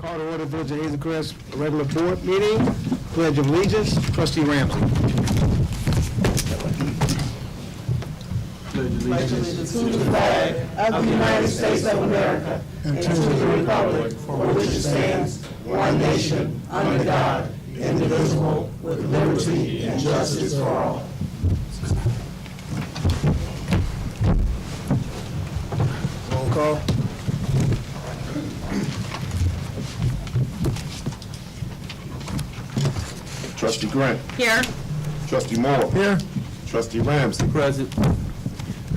Call to order Village of Hazel Crest regular board meeting. Pledge of Allegiance, Trustee Ramsey. Pledge allegiance to the flag of the United States of America and to the republic for which it stands, one nation, under God, indivisible, with liberty and justice for all. Roll call. Trustee Grant. Here. Trustee Moore. Here. Trustee Ramsey. Present.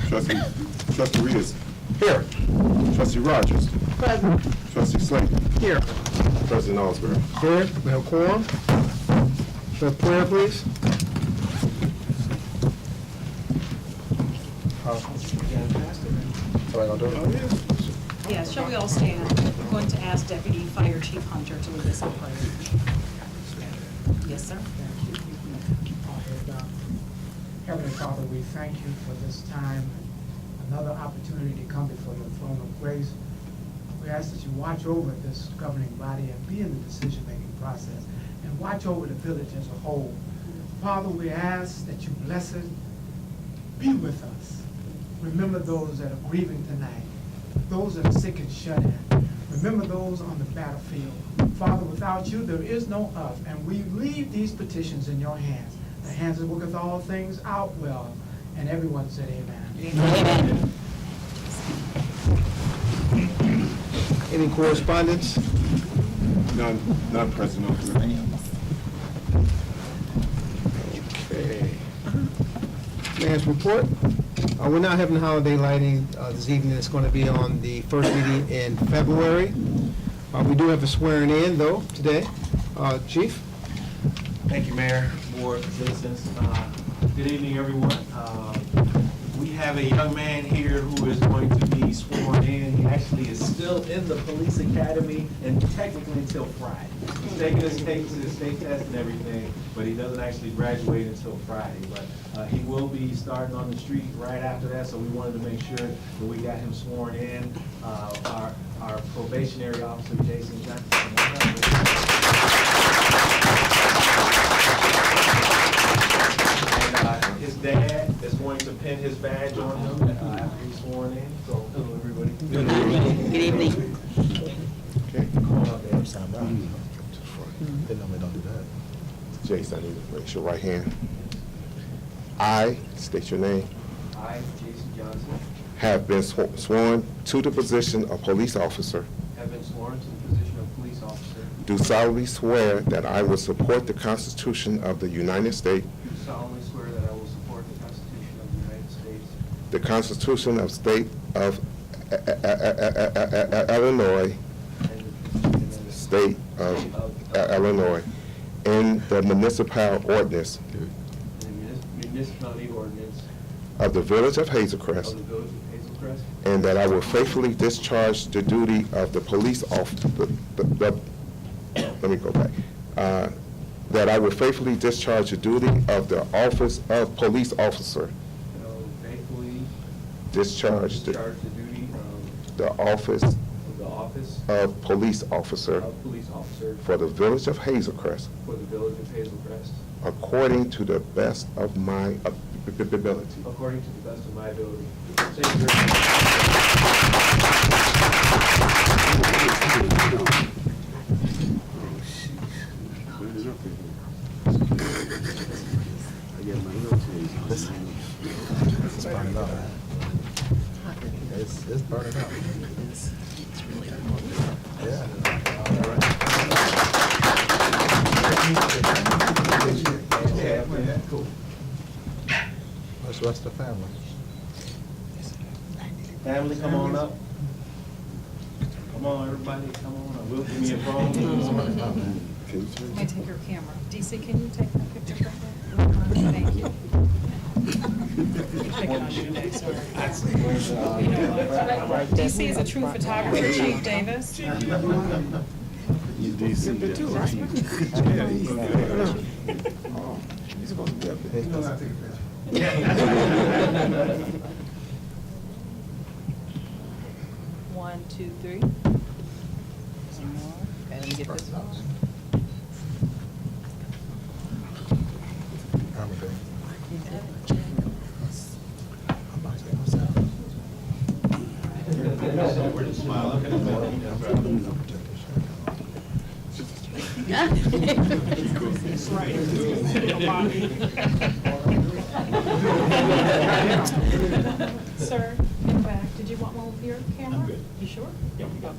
Trustee Reeves. Here. Trustee Rogers. Present. Trustee Slayton. Here. President Osborne. Here. We have quorum. The prayer, please. Yeah, shall we all stand? I'm going to ask Deputy Fire Chief Hunter to lead us in prayer. Yes, sir. Heavenly Father, we thank you for this time, another opportunity to come before your throne of grace. We ask that you watch over this governing body and be in the decision-making process, and watch over the village as a whole. Father, we ask that you bless it, be with us. Remember those that are grieving tonight, those that are sick and shut in. Remember those on the battlefield. Father, without you, there is no us, and we leave these petitions in your hands. The hands that worketh all things out well. And everyone said amen. Amen. Any correspondence? None, President Osborne. Okay. Mayor's report. We're not having holiday lighting this evening. It's going to be on the first meeting in February. We do have a swearing in, though, today. Chief? Thank you, Mayor, Board, citizens. Good evening, everyone. We have a young man here who is going to be sworn in. He actually is still in the police academy and technically until Friday. He's taking his state test and everything, but he doesn't actually graduate until Friday. But he will be starting on the street right after that, so we wanted to make sure that we got him sworn in. Our probationary officer, Jason Johnson. His dad is going to pin his badge on him after he's sworn in. So, hello, everybody. Good evening. Good evening. Okay. Mm-hmm. Jason, I need to raise your right hand. I state your name. I, Jason Johnson, Have been sworn to the position of police officer. have been sworn to the position of police officer. Do solemnly swear that I will support the Constitution of the United States, Do solemnly swear that I will support the Constitution of the United States, the Constitution of State of Illinois, and the State of Illinois, and the municipal ordinance municipality ordinance of the Village of Hazel of Crest, the Village of Hazel Crest, and that I will faithfully discharge the duty of the police officer. Let me go back. That I will faithfully discharge the duty of the office of police officer. and I will faithfully Discharge discharge the duty of the office the office of police officer of police officer for the Village of Hazel Crest, for the Village of Hazel Crest, according to the best of my ability. according to the best of my ability. Thank you very much. It's burning up. Yeah. Cool. What's the family? Family, come on up. Come on, everybody, come on up. We'll give me a phone. Can I take your camera? DC, can you take that picture for me? Thank you. Picking on you today, sorry. DC is a true photographer, Chief Davis. You DC too, right? He's supposed to be up there. 1, 2, 3. Some more. And get this one. Sir, in back, did you want one with your camera? I'm good. You sure? Yeah, we got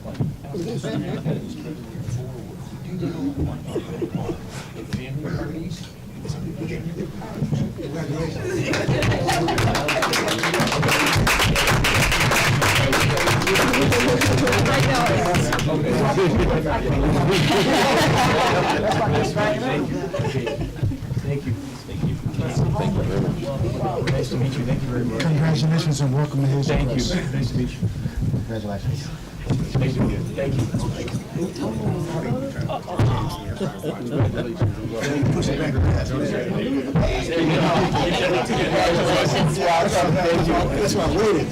Thank you. Nice to meet you. Thank you very much. Congratulations and welcome to Hazel. Thank you. Nice to meet you. Congratulations. Nice to meet you. Thank you. That's why I waited.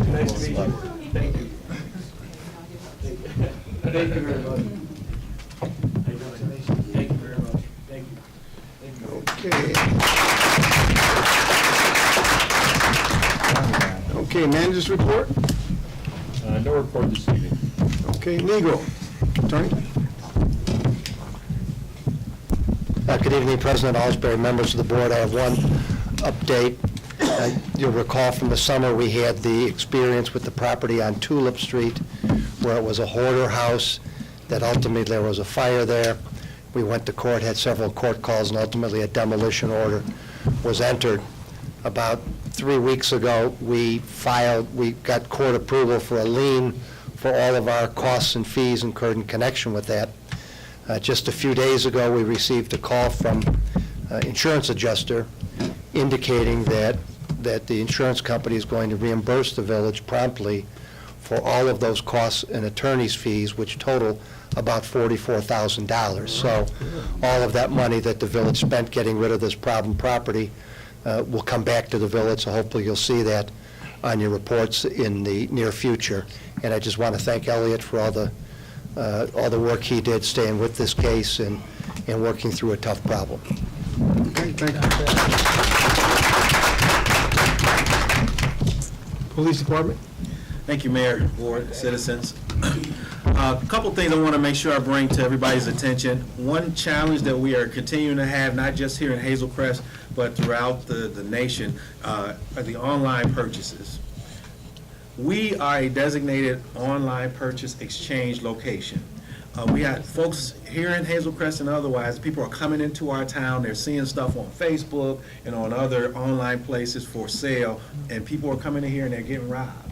Nice to meet you. Thank you. Thank you very much. Thank you very much. Thank you. Okay, managers report? No report this evening. Okay, legal. Attorney? Good evening, President Osbury, members of the board. I have one update. You'll recall from the summer, we had the experience with the property on Tulip Street where it was a hoarder house, that ultimately there was a fire there. We went to court, had several court calls, and ultimately a demolition order was entered. About 3 weeks ago, we got court approval for a lien for all of our costs and fees incurred in connection with that. Just a few days ago, we received a call from insurance adjuster indicating that the insurance company is going to reimburse the village promptly for all of those costs and attorney's fees, which total about $44,000. So all of that money that the village spent getting rid of this problem property will come back to the village, so hopefully you'll see that on your reports in the near future. And I just want to thank Elliot for all the work he did staying with this case and working through a tough problem. Okay, thank you. Police Department? Thank you, Mayor, board, citizens. A couple things I want to make sure I bring to everybody's attention. One challenge that we are continuing to have, not just here in Hazel Crest, but throughout the nation, are the online purchases. We are a designated online purchase exchange location. We have folks here in Hazel Crest and otherwise, people are coming into our town, they're seeing stuff on Facebook and on other online places for sale, and people are coming in here and they're getting robbed.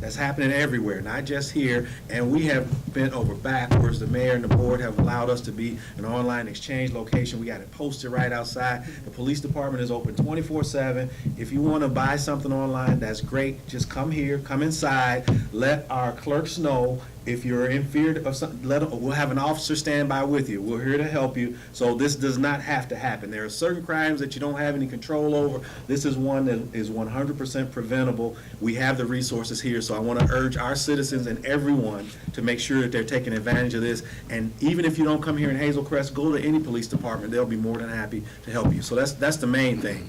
That's happening everywhere, not just here, and we have bent over backwards. The mayor and the board have allowed us to be an online exchange location. We got it posted right outside. The police department is open 24/7. If you want to buy something online, that's great. Just come here, come inside, let our clerks know. If you're in fear of something, we'll have an officer stand by with you. We're here to help you. So this does not have to happen. There are certain crimes that you don't have any control over. This is one that is 100% preventable. We have the resources here. So I want to urge our citizens and everyone to make sure that they're taking advantage of this. And even if you don't come here in Hazel Crest, go to any police department. They'll be more than happy to help you. So that's the main thing.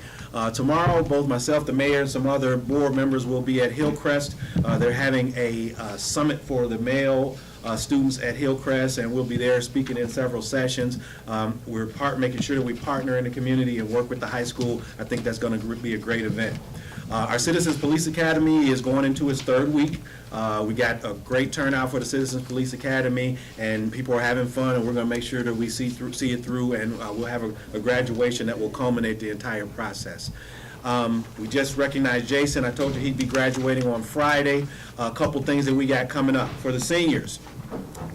Tomorrow, both myself, the mayor, and some other board members will be at Hillcrest. They're having a summit for the male students at Hillcrest, and we'll be there speaking in several sessions. We're making sure that we partner in the community and work with the high school. I think that's going to be a great event. Our Citizens Police Academy is going into its third week. We got a great turnout for the Citizens Police Academy, and people are having fun, and we're going to make sure that we see it through, and we'll have a graduation that will culminate the entire process. We just recognized Jason. I told you he'd be graduating on Friday. A couple things that we got coming up for the seniors.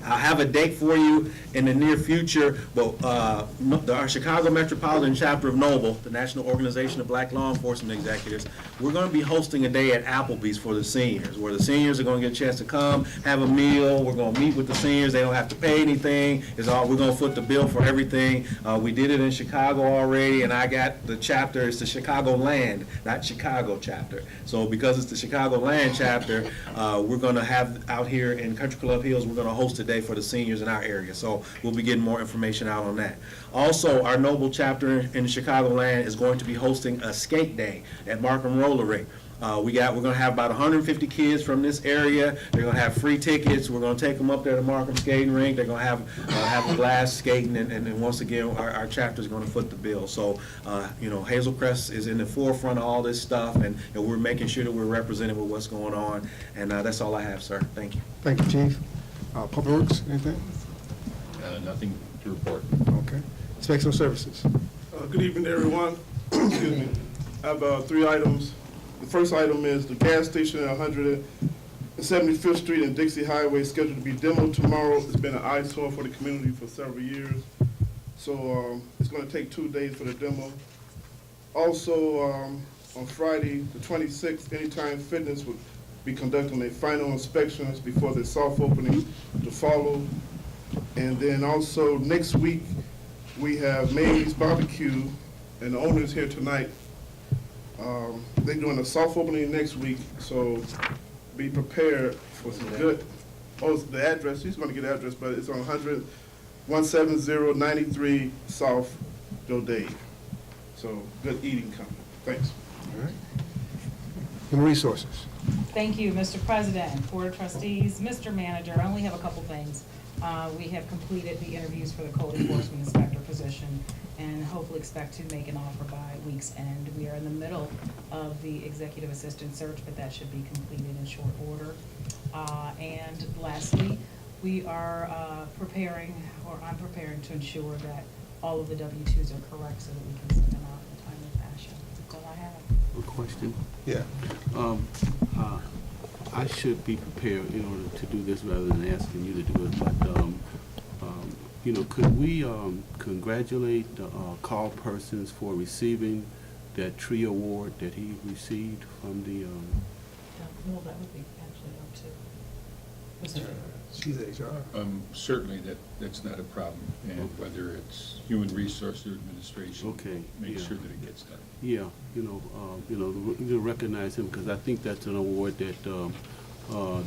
I'll have a date for you in the near future, but our Chicago Metropolitan Chapter of Noble, the National Organization of Black Law Enforcement Executives, we're going to be hosting a day at Applebee's for the seniors, where the seniors are going to get a chance to come, have a meal. We're going to meet with the seniors. They don't have to pay anything. We're going to foot the bill for everything. We did it in Chicago already, and I got the chapter. It's the Chicago Land, not Chicago chapter. So because it's the Chicago Land chapter, we're going to have out here in Country Club Hills, we're going to host a day Day for the seniors in our area. So we'll be getting more information out on that. Also, our Noble chapter in Chicagoland is going to be hosting a skate day at Markham Roller Rink. We're going to have about 150 kids from this area. They're going to have free tickets. We're going to take them up there to Markham Skating Rink. They're going to have a glass skating, and once again, our chapter is going to foot the bill. So, Hazel Crest is in the forefront of all this stuff, and we're making sure that we're represented with what's going on. And that's all I have, sir. Thank you. Thank you, Chief. Public Works, anything? Nothing to report. Okay. Inspection Services. Good evening, everyone. Excuse me. I have 3 items. The first item is the gas station at 175th Street and Dixie Highway scheduled to be demoed tomorrow. It's been an eyesore for the community for several years. So it's going to take 2 days for the demo. Also, on Friday, the 26th, Anytime Fitness will be conducting their final inspections before the soft opening to follow. And then also next week, we have Mamie's Barbecue, and the owner is here tonight. They're doing a soft opening next week, so be prepared for some good. Oh, it's the address, he's going to get the address, but it's on 17093 South Joe Dave. So good eating coming. Thanks. All right. Human Resources. Thank you, Mr. President, Board of Trustees, Mr. Manager. I only have a couple things. We have completed the interviews for the code enforcement inspector position and hopefully expect to make an offer by week's end. We are in the middle of the executive assistant search, but that should be completed in short order. And lastly, we are I'm preparing to ensure that all of the W-2s are correct so that we can send them out in a timely fashion. That's all I have. A question. Yeah. I should be prepared in order to do this rather than asking you to do it, but, could we congratulate the call persons for receiving that tree award that he received from the, Well, that would be actually up to Mr. She's HR. Certainly, that's not a problem, and whether it's Human Resource or Administration, Okay, make yeah. sure that it gets done. yeah, to recognize him, because I think that's an award that,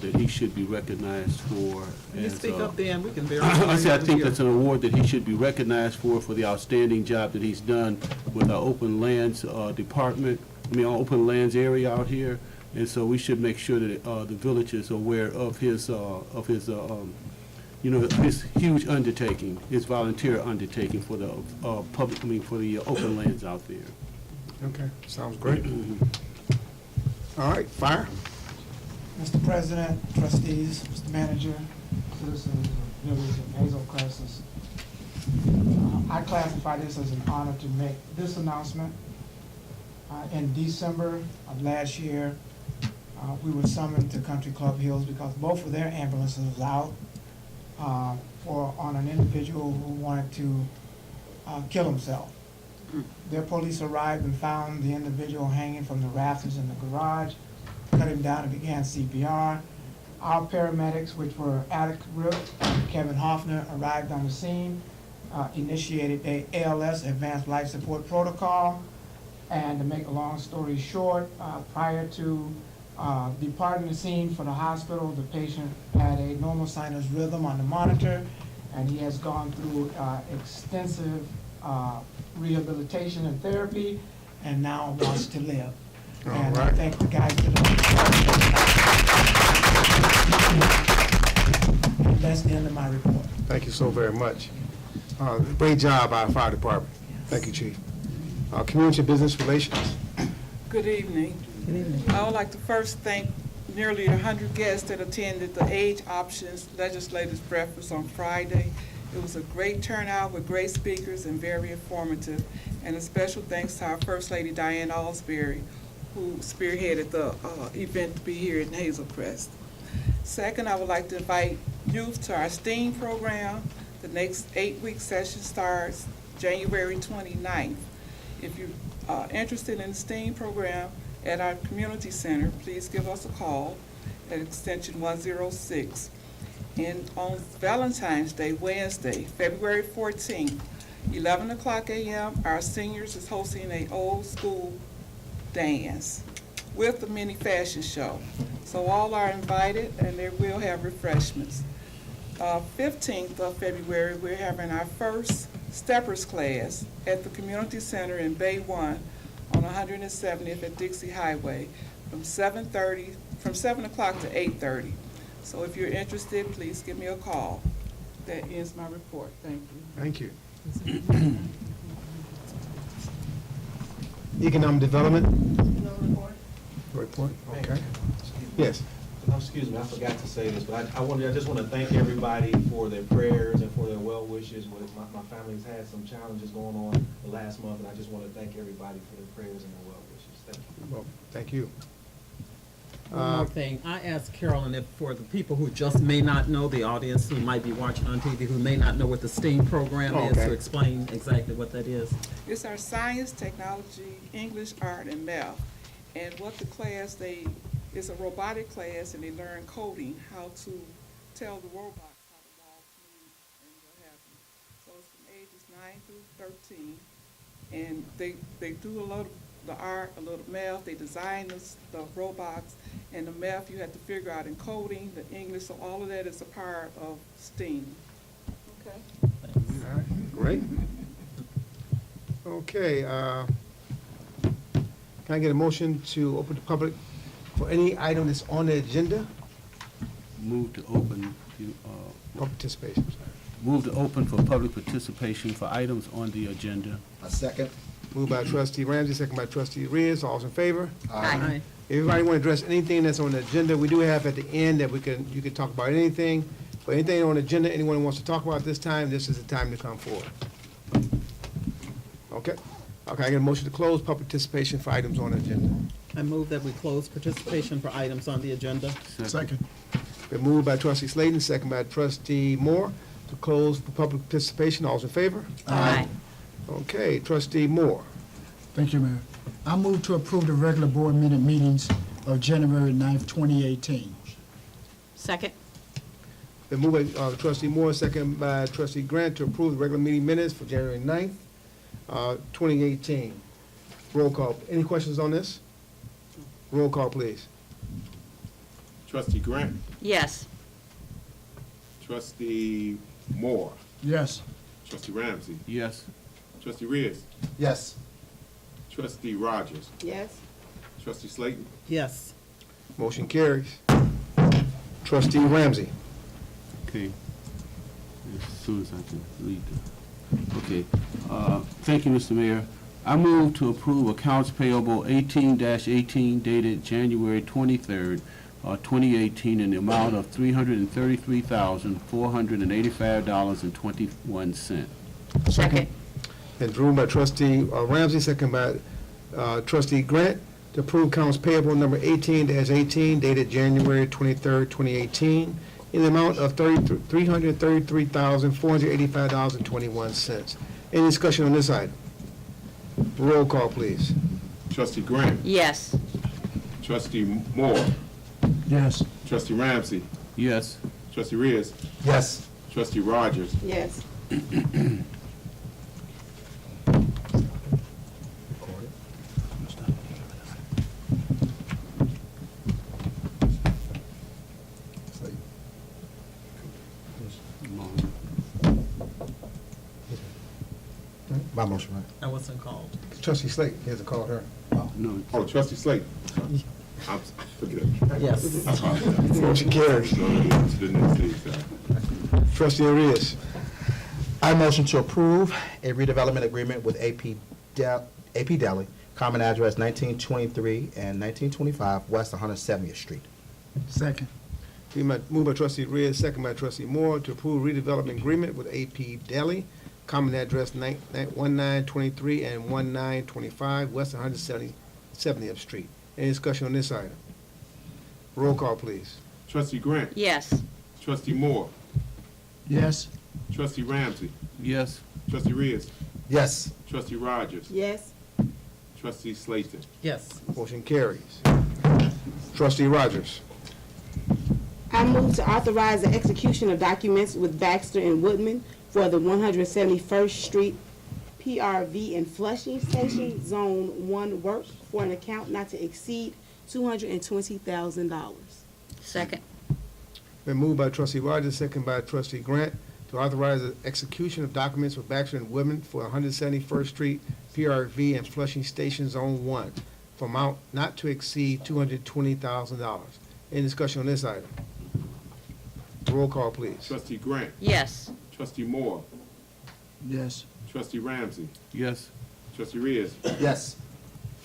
that he should be recognized for. Can you speak up there and we can I say I think that's an award that he should be recognized for the outstanding job that he's done with our open lands department, our open lands area out here. And so we should make sure that the village is aware of his his huge undertaking, his volunteer undertaking for the for the open lands out there. Okay, sounds great. All right, Fire. Mr. President, trustees, Mr. Manager, citizens of Village of Hazel Crest, I classify this as an honor to make this announcement. In December of last year, we were summoned to Country Club Hills because both of their ambulances was out on an individual who wanted to kill himself. Their police arrived and found the individual hanging from the rafters in the garage, cut him down and began CPR. Our paramedics, which were Alex Rook and Kevin Hoffner, arrived on the scene, initiated a ALS, Advanced Life Support Protocol, and to make a long story short, prior to departing the scene for the hospital, the patient had a normal sinus rhythm on the monitor, and he has gone through extensive rehabilitation and therapy, and now wants to live. All And I right. thank the guys that are. That's the end of my report. Thank you so very much. Great job, our fire department. Thank you, Chief. Community Business Relations. Good evening. Good evening. I would like to first thank nearly 100 guests that attended the Age Options Legislators Breakfast on Friday. It was a great turnout with great speakers and very informative. And a special thanks to our First Lady Diane Alsbury, who spearheaded the event to be here in Hazel Crest. Second, I would like to invite youth to our STEAM program. The next 8-week session starts January 29th. If you're interested in the STEAM program at our community center, please give us a call at extension 106. And on Valentine's Day, Wednesday, February 14th, 11 o'clock a.m., our seniors is hosting an old school dance with a mini fashion show. So all are invited, and they will have refreshments. 15th of February, we're having our first steppers class at the community center in Bay 1 on 170th at Dixie Highway from 7 o'clock to 8:30. So if you're interested, please give me a call. That ends my report. Thank you. Thank you. Economic development? Report, okay. Yes. Oh, excuse me, I forgot to say this, but I just want to thank everybody for their prayers and for their well wishes. My family's had some challenges going on the last month, and I just want to thank everybody for their prayers and their well wishes. Thank you. Well, thank you. One more thing, I asked Carolyn if for the people who just may not know, the audience who might be watching on TV, who may not know what the STEAM program is, Okay. to explain exactly what that is. It's our science, technology, English, art, and math. And what the class, it's a robotic class, and they learn coding, how to tell the robots how to walk, move, and what have you. So it's from ages 9 through 13. And they do a lot of the art, a little math, they design the robots, and the math you have to figure out in coding, the English, so all of that is a part of STEAM. Okay? All right, great. Okay, can I get a motion to open the public for any item that's on the agenda? Move to open, Public participation. move to open for public participation for items on the agenda. A second. Moved by trustee Ramsey, second by trustee Reyes. All's in favor? Aye. Everybody want to address anything that's on the agenda? We do have at the end that you can talk about anything. But anything on the agenda, anyone who wants to talk about this time, this is the time to come forward. Okay. Okay, I get a motion to close public participation for items on the agenda. I move that we close participation for items on the agenda. Second. Been moved by trustee Slayton, second by trustee Moore to close for public participation. All's in favor? Aye. Okay, trustee Moore. Thank you, Mayor. I move to approve the regular board minute meetings of January 9th, 2018. Second. Been moved by trustee Moore, second by trustee Grant to approve the regular meeting minutes for January 9th, 2018. Roll call. Any questions on this? Roll call, please. Trustee Grant, Yes. trustee Moore, Yes. trustee Ramsey, Yes. trustee Reyes, Yes. trustee Rogers, Yes? trustee Slayton, Yes. Motion carries. Trustee Ramsey. Okay. As soon as I can read the, okay. Thank you, Mr. Mayor. I move to approve accounts payable 18-18 dated January 23rd, 2018 in the amount of $333,485.21. Second. Been moved by trustee Ramsey, second by trustee Grant to approve accounts payable number 18-18 dated January 23rd, 2018 in the amount of $333,485.21. Any discussion on this item? Roll call, please. trustee Grant, Yes. trustee Moore, Yes. trustee Ramsey, Yes. trustee Reyes, Yes. trustee Rogers, Yes. My motion, right? I wasn't called. Trustee Slate, he hasn't called her. No. oh, trustee Slayton. Look at that. Yes. I apologize. Motion carries. No, no, no, to the next stage, sir. Trustee Reyes. I motion to approve a redevelopment agreement with AP Deli, common address 1923 and 1925 West 170th Street. Second. Moved by trustee Reyes, second by trustee Moore to approve redevelopment agreement with AP Deli, common address 1923 and 1925 West 170th Street. Any discussion on this item? Roll call, please. Trustee Grant, Yes. trustee Moore, Yes. trustee Ramsey, Yes. trustee Reyes, Yes. trustee Rogers, Yes? trustee Slayton. Yes. Motion carries. Trustee Rogers. I move to authorize the execution of documents with Baxter and Woodman for the 171st Street PRV and Flushing Station Zone 1 work for an account not to exceed $220,000. Second. Been moved by trustee Rogers, second by trustee Grant, to authorize the execution of documents with Baxter and Woodman for 171st Street, PRV and Flushing Station Zone 1, for amount not to exceed $220,000. Any discussion on this item? Roll call, please. Trustee Grant. Yes. Trustee Moore. Yes. Trustee Ramsey. Yes. Trustee Reyes. Yes.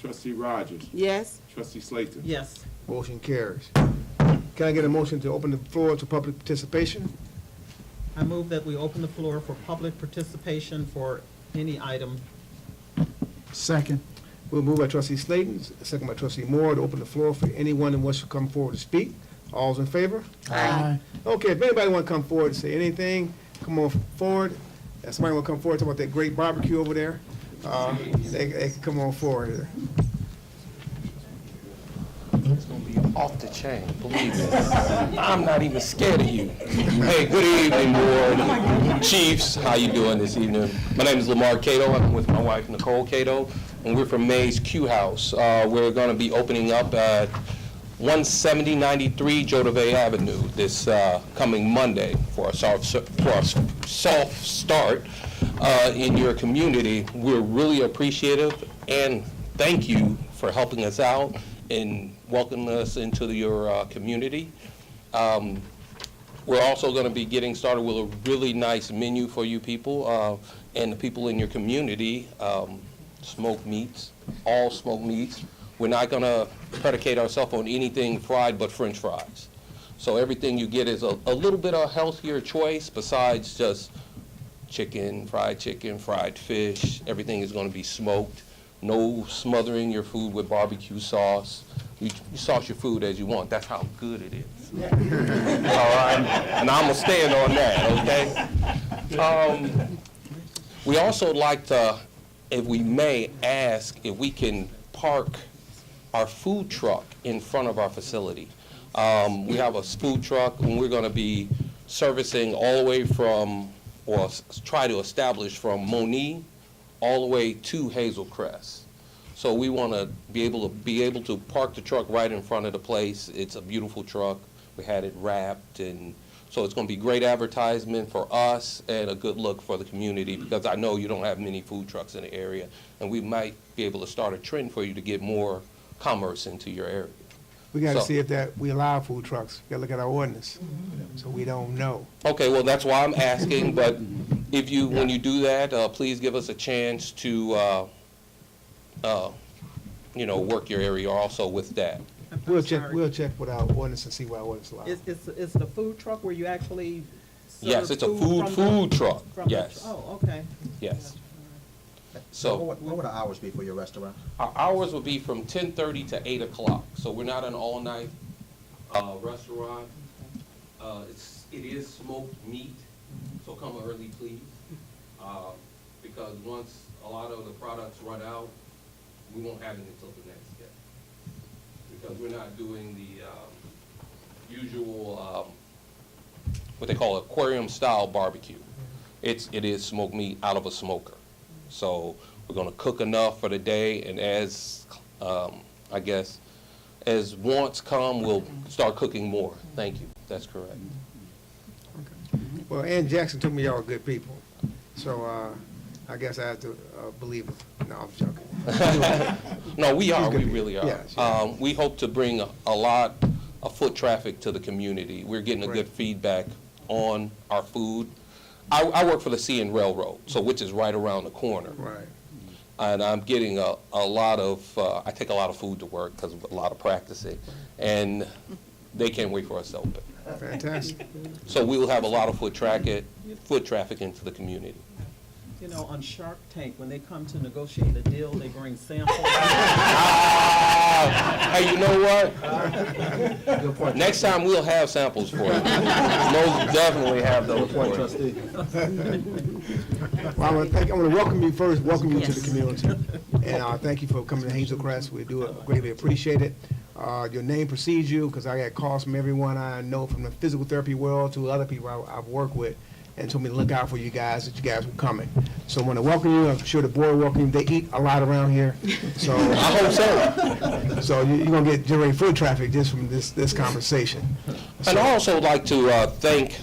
Trustee Rogers. Yes. Trustee Slayton. Yes. Motion carries. Can I get a motion to open the floor to public participation? I move that we open the floor for public participation for any item. Second. We'll move by trustee Slayton, second by trustee Moore, to open the floor for anyone who wants to come forward to speak. All's in favor? Aye. Okay, if anybody want to come forward and say anything, come on forward. If somebody want to come forward, talk about that great barbecue over there, they can come on forward here. It's gonna be off the chain, believe me. I'm not even scared of you. Hey, good evening, board. Chiefs, how you doing this evening? My name is Lamar Cato. I'm with my wife, Nicole Cato, and we're from Mays Q House. We're gonna be opening up at 17093 Jodevay Avenue this coming Monday for a soft start in your community. We're really appreciative and thank you for helping us out and welcoming us into your community. We're also going to be getting started with a really nice menu for you people and the people in your community. Smoked meats, all smoked meats. We're not going to predicate ourselves on anything fried but French fries. So everything you get is a little bit of healthier choice besides just chicken, fried fish. Everything is going to be smoked. No smothering your food with barbecue sauce. You sauce your food as you want. That's how good it is. All right? And I'm going to stand on that, okay? We also like to, if we may, ask if we can park our food truck in front of our facility. We have a food truck, and we're going to be servicing all the way from, or try to establish from Moni all the way to Hazel Crest. So we want to be able to park the truck right in front of the place. It's a beautiful truck. We had it wrapped, and so it's going to be great advertisement for us and a good look for the community, because I know you don't have many food trucks in the area, and we might be able to start a trend for you to get more commerce into your area. We got to So- see if that we allow food trucks. We got to look at our ordinance, so we don't know. Okay, well, that's why I'm asking, but if you, when you do that, please give us a chance to, work your area also with that. We'll check with our ordinance and see what our ordinance allows. Is the food truck where you actually serve Yes, it's a from food truck, from the- yes, Oh, okay. yes. So So what would the hours be for your restaurant? our hours will be from 10:30 to 8 o'clock, so we're not an all-night restaurant. It is smoked meat, so come early, please. Because once a lot of the products run out, we won't have it until the next day. Because we're not doing the usual, what they call aquarium-style barbecue. It is smoked meat out of a smoker. So we're gonna cook enough for the day, and as, I guess, as wants come, we'll start cooking more. Thank you, that's correct. Well, Ann Jackson told me y'all are good people, so I guess I have to believe it. No, I'm joking. No, we are, She's we good. really are. Yes, We hope to bring a lot of foot traffic to the community. We're getting a good feedback on our food. I work for the CN Railroad, so which is right around the corner. Right. And I'm getting a lot of, I take a lot of food to work because of a lot of practicing, and they can't wait for us to open. Fantastic. So we will have a lot of foot traffic into the community. You know, on Shark Tank, when they come to negotiate a deal, they bring samples. Hey, you know what? Next time we'll have samples for you. Most definitely have those for you. Well, I want to welcome you first, welcome you to the community. And thank you for coming to Hazel Crest. We do greatly appreciate it. Your name precedes you, because I got calls from everyone I know from the physical therapy world to other people I've worked with. and told me to look out for you guys, that you guys were coming. So I want to welcome you. I'm sure the board welcome you. They eat a lot around here, so I hope so. So you're going to generate foot traffic just from this conversation. And I also like to thank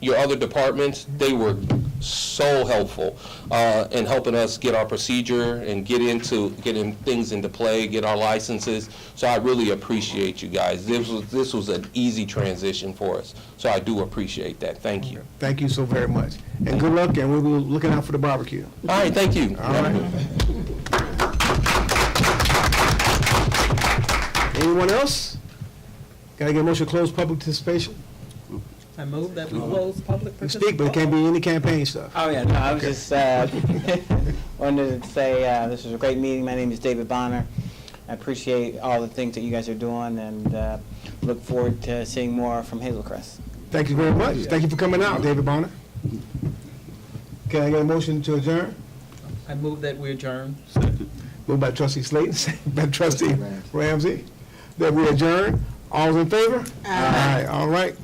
your other departments. They were so helpful in helping us get our procedure and getting things into play, get our licenses. So I really appreciate you guys. This was an easy transition for us. So I do appreciate that. Thank you. Thank you so very much. And good luck, and we'll be looking out for the barbecue. All right, thank you. All right. Anyone else? Can I get a motion to close public participation? I move that we close public You participation. speak, but it can't be any campaign stuff. Oh, yeah, no, I was just, wanted to say, this was a great meeting. My name is David Bonner. I appreciate all the things that you guys are doing, and look forward to seeing more from Hazel Crest. Thank you very much. Thank you for coming out, David Bonner. Can I get a motion to adjourn? I move that we adjourn. Moved by trustee Slayton, second by trustee Ramsey, that we adjourn. All in favor? Aye. All right.